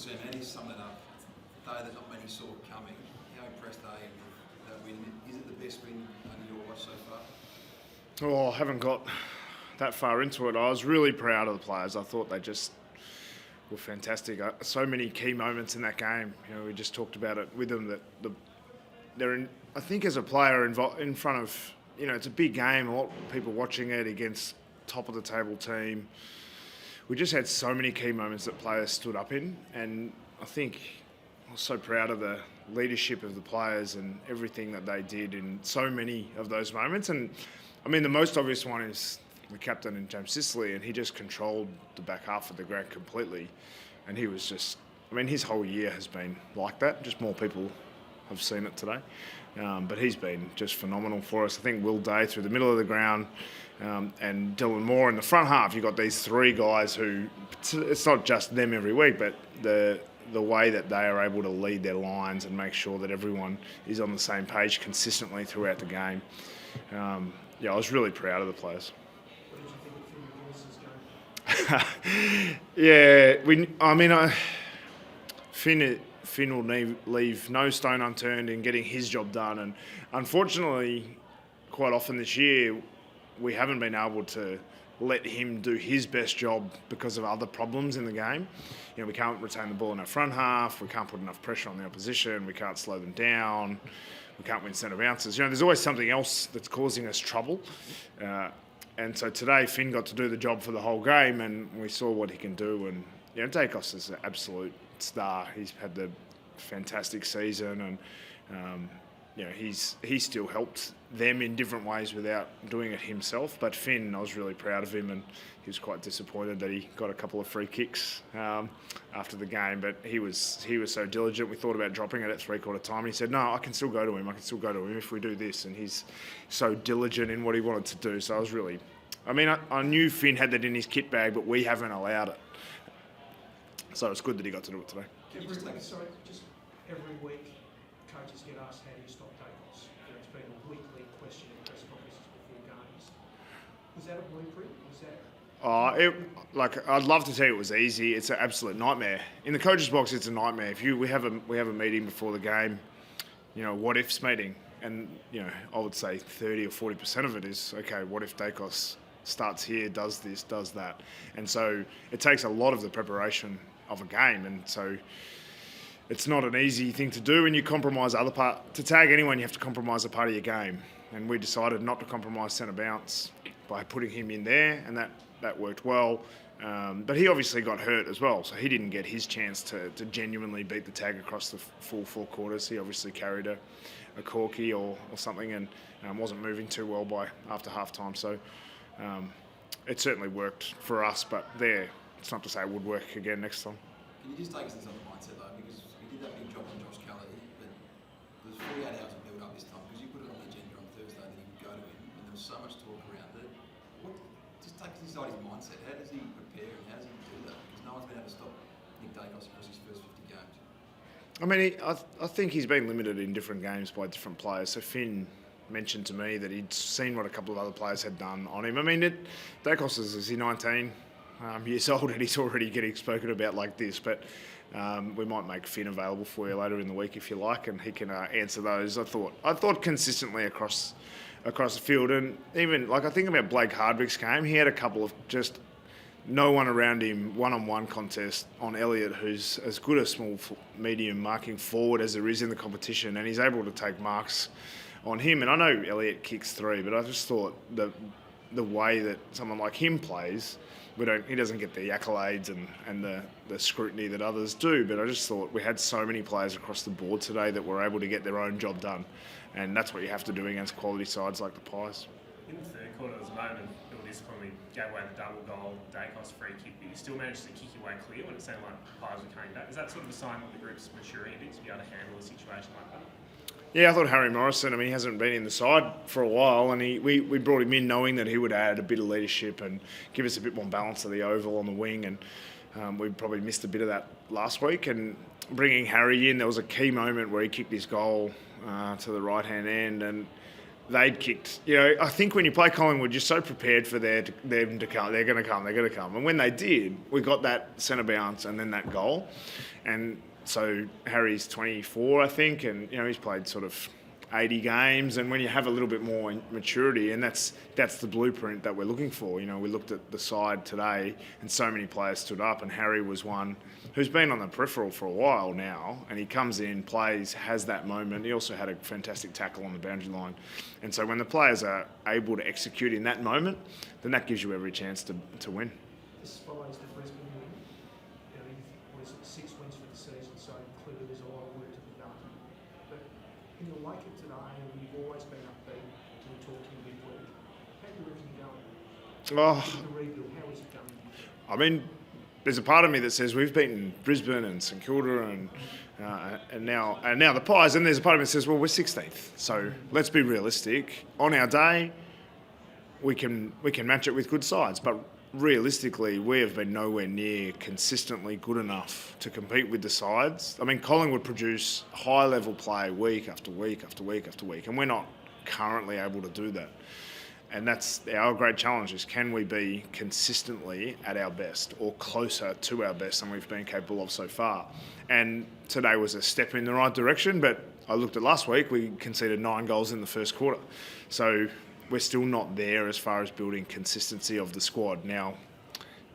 see, man. He's summed it up. Day that not many saw coming. How impressed are you with that win? Is it the best win under your watch so far? Oh, I haven't got that far into it. I was really proud of the players. I thought they just were fantastic. So many key moments in that game. We just talked about it with them that they're in. I think as a player in front of, it's a big game. A lot of people watching it against top of the table team. We just had so many key moments that players stood up in, and I think I was so proud of the leadership of the players and everything that they did in so many of those moments. And I mean, the most obvious one is the captain and James Sicily, and he just controlled the back half of the ground completely. And he was just, his whole year has been like that. Just more people have seen it today. But he's been just phenomenal for us. I think Will Day through the middle of the ground and Dylan Moore in the front half. You've got these three guys who, it's not just them every week, but the way that they are able to lead their lines and make sure that everyone is on the same page consistently throughout the game. I was really proud of the players. What did you think of Finn Willis's game? Finn will leave no stone unturned in getting his job done, and unfortunately, quite often this year, we haven't been able to let him do his best job because of other problems in the game. We can't retain the ball in our front half, we can't put enough pressure on the opposition, we can't slow them down, we can't win centre bounces. There's always something else that's causing us trouble. And so today, Finn got to do the job for the whole game, and we saw what he can do. And Daicos is an absolute star. He's had the fantastic season, and he's still helped them in different ways without doing it himself. But Finn, I was really proud of him, and he was quite disappointed that he got a couple of free kicks after the game. But he was so diligent. We thought about dropping it at three-quarter time, and he said, "No, I can still go to him. I can still go to him if we do this." And he's so diligent in what he wanted to do. So I was really, I knew Finn had that in his kit bag, but we haven't allowed it. So it's good that he got to do it today. Every week, coaches get asked, how do you stop Daicos? It's been a weekly question in press conferences before games. Was that a blueprint? I'd love to tell you it was easy. It's an absolute nightmare. In the coach's box, it's a nightmare. We have a meeting before the game, what ifs meeting, and I would say 30 or 40% of it is, okay, what if Daicos starts here, does this, does that, and so it takes a lot of the preparation of a game, and so it's not an easy thing to do, and you compromise other part. To tag anyone, you have to compromise a part of your game, and we decided not to compromise centre bounce by putting him in there, and that worked well. But he obviously got hurt as well, so he didn't get his chance to genuinely beat the tag across the full 4 quarters. He obviously carried a corky or something, and wasn't moving too well after half time. So it certainly worked for us, but it's not to say it would work again next time. Can you just take us into the mindset though, because we did that big job on Josh Kelly, but there's 48 hours of build up this time because you put it on the agenda on Thursday that he would go to him, and there was so much talk around it. Just take us inside his mindset. How does he prepare and how does he do that? Because no one's been able to stop Nick Daicos across his first 50 games. I think he's been limited in different games by different players. So Finn mentioned to me that he'd seen what a couple of other players had done on him. Daicos is he 19 years old, and he's already getting spoken about like this. But we might make Finn available for you later in the week if you like, and he can answer those. I thought consistently across the field, and even I think about Blake Hardwick's game. He had a couple of just no one around him, one-on-one contest on Elliott, who's as good a small medium marking forward as there is in the competition, and he's able to take marks on him. And I know Elliott kicks 3, but I just thought the way that someone like him plays, he doesn't get the accolades and the scrutiny that others do. But I just thought we had so many players across the board today that were able to get their own job done, and that's what you have to do against quality sides like the Pies. In the third quarter, there was a moment Bill Discipline, we gave away the double goal, Daicos free kick, but you still managed to kick your way clear when it seemed like the Pies were coming back. Is that sort of a sign that the group's maturing a bit to be able to handle a situation like that? Yeah, I thought Harry Morrison, he hasn't been in the side for a while, and we brought him in knowing that he would add a bit of leadership and give us a bit more balance to the oval on the wing, and we probably missed a bit of that last week. And bringing Harry in, there was a key moment where he kicked his goal to the right-hand end, and they'd kicked. You know, I think when you play Collingwood, you're so prepared for them to come. They're going to come. They're going to come. And when they did, we got that centre bounce and then that goal. And so Harry's 24, I think, and you know he's played sort of 80 games. And when you have a little bit more maturity, and that's the blueprint that we're looking for. You know, we looked at the side today, and so many players stood up, and Harry was one who's been on the peripheral for a while now, and he comes in, plays, has that moment. He also had a fantastic tackle on the boundary line. And so when the players are able to execute in that moment, then that gives you every chance to win. This follows the Brisbane win. You know, what is it, 6 wins for the season, so clearly there's a lot of work to be done. But in the wake of today, and you've always been upbeat when talking midweek, how do you reckon you're going? Oh, The rebuild, how is it going? I mean, there's a part of me that says we've beaten Brisbane and St Kilda and now the Pies, and there's a part of me that says, well, we're 16th, so let's be realistic. On our day, we can match it with good sides, but realistically, we have been nowhere near consistently good enough to compete with the sides. I mean, Collingwood produce high-level play week after week after week after week, and we're not currently able to do that. And that's our great challenge is can we be consistently at our best or closer to our best than we've been capable of so far. And today was a step in the right direction, but I looked at last week, we conceded 9 goals in the first quarter. So we're still not there as far as building consistency of the squad. Now,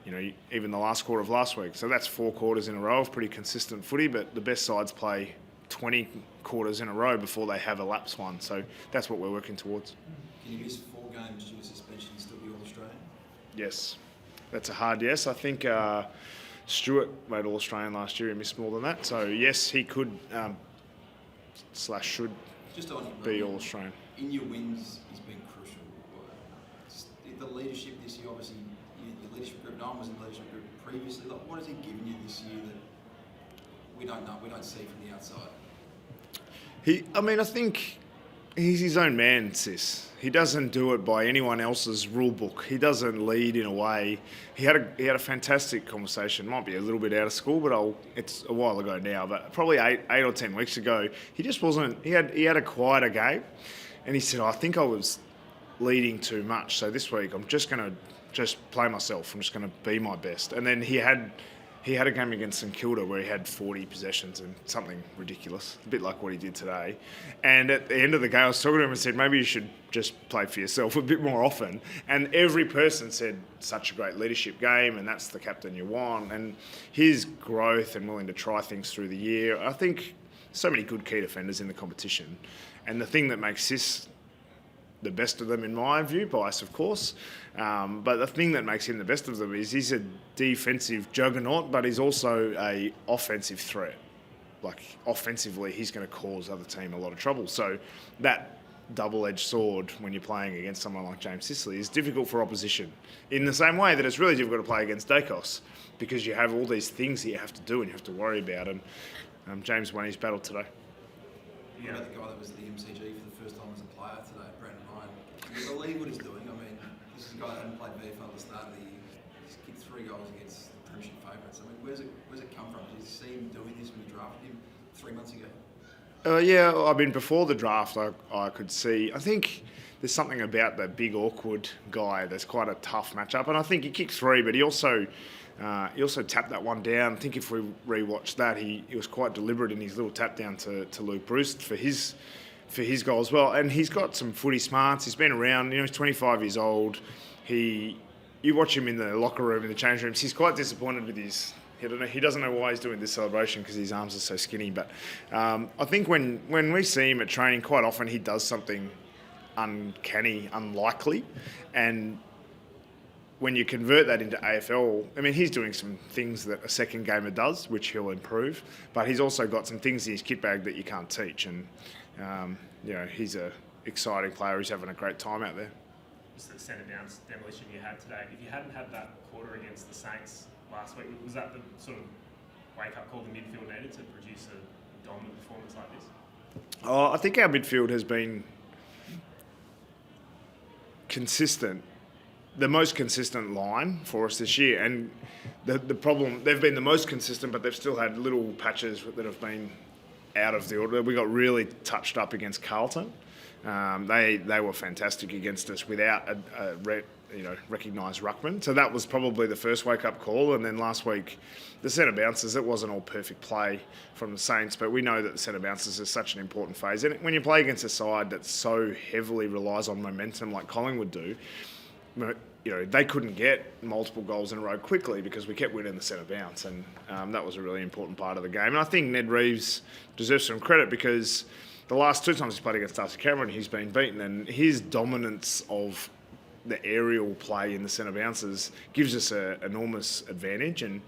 you know, even the last quarter of last week. So that's 4 quarters in a row of pretty consistent footy, but the best sides play 20 quarters in a row before they have a lapsed one. So that's what we're working towards. Can you miss 4 games due to suspension and still be All-Australian? Yes, that's a hard yes. I think Stewart made All-Australian last year. He missed more than that. So yes, he could / should Just on him, be All-Australian. In your wins, he's been crucial. Just the leadership this year, obviously, your leadership group, no one was in the leadership group previously. Like, what has he given you this year that we don't know, we don't see from the outside? I think he's his own man, Sis. He doesn't do it by anyone else's rule book. He doesn't lead in a way. He had a fantastic conversation. Might be a little bit out of school, but it's a while ago now. But probably 8 or 10 weeks ago, he just wasn't. He had a quieter game, and he said, "I think I was leading too much. So this week, I'm just going to play myself. I'm just going to be my best." And then he had a game against St Kilda where he had 40 possessions and something ridiculous, a bit like what he did today. And at the end of the game, I was talking to him and said, maybe you should just play for yourself a bit more often. And every person said, such a great leadership game, and that's the captain you want. And his growth and willing to try things through the year, I think so many good key defenders in the competition. And the thing that makes this the best of them in my view, bias of course, but the thing that makes him the best of them is he's a defensive juggernaut, but he's also a offensive threat. Like offensively, he's going to cause other team a lot of trouble. So that double-edged sword when you're playing against someone like James Sicily is difficult for opposition in the same way that it's really difficult to play against Daicos because you have all these things that you have to do and you have to worry about, and James won his battle today. What about the guy that was at the MCG for the first time as a player today, Brandon Ryan? Do you believe what he's doing? I mean, this is a guy that hadn't played VFL at the start of the year. He's kicked 3 goals against the Premiership favourites. I mean, where's it come from? Did you see him doing this when you drafted him 3 months ago? Yeah, I mean, before the draft, I could see. I think there's something about that big, awkward guy that's quite a tough matchup. And I think he kicked 3, but he also tapped that one down. I think if we rewatch that, he was quite deliberate in his little tap down to Luke Bruce for his goal as well. And he's got some footy smarts. He's been around. You know, he's 25 years old. You watch him in the locker room, in the change rooms. He's quite disappointed with his. He doesn't know why he's doing this celebration because his arms are so skinny. But I think when we see him at training, quite often he does something uncanny, unlikely, and when you convert that into AFL, I mean, he's doing some things that a second gamer does, which he'll improve, but he's also got some things in his kit bag that you can't teach. And, he's an exciting player. He's having a great time out there. Just the centre bounce demolition you had today, if you hadn't had that quarter against the Saints last week, was that the sort of wake-up call the midfield needed to produce a dominant performance like this? I think our midfield has been consistent. The most consistent line for us this year, and the problem, they've been the most consistent, but they've still had little patches that have been out of the order. We got really touched up against Carlton, They were fantastic against us without a recognised ruckman. So that was probably the first wake-up call. And then last week, the centre bounces, it wasn't all perfect play from the Saints, but we know that the centre bounces is such an important phase. And when you play against a side that so heavily relies on momentum like Collingwood do, they couldn't get multiple goals in a row quickly because we kept winning the centre bounce, and that was a really important part of the game. And I think Ned Reeves deserves some credit because the last 2 times he's played against Darcy Cameron, he's been beaten, and his dominance of the aerial play in the centre bounces gives us an enormous advantage. And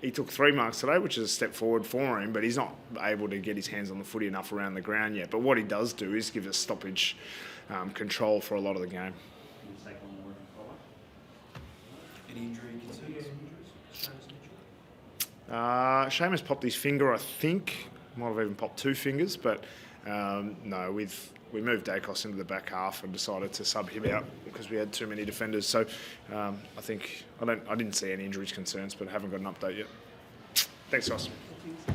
he took 3 marks today, which is a step forward for him, but he's not able to get his hands on the footy enough around the ground yet. But what he does do is give us stoppage control for a lot of the game. Any injury concerns? Seamus popped his finger, I think. Might have even popped 2 fingers, but no, we moved Dacos into the back half and decided to sub him out because we had too many defenders. So I didn't see any injuries concerns, but I haven't got an update yet. Thanks, guys. Thank you.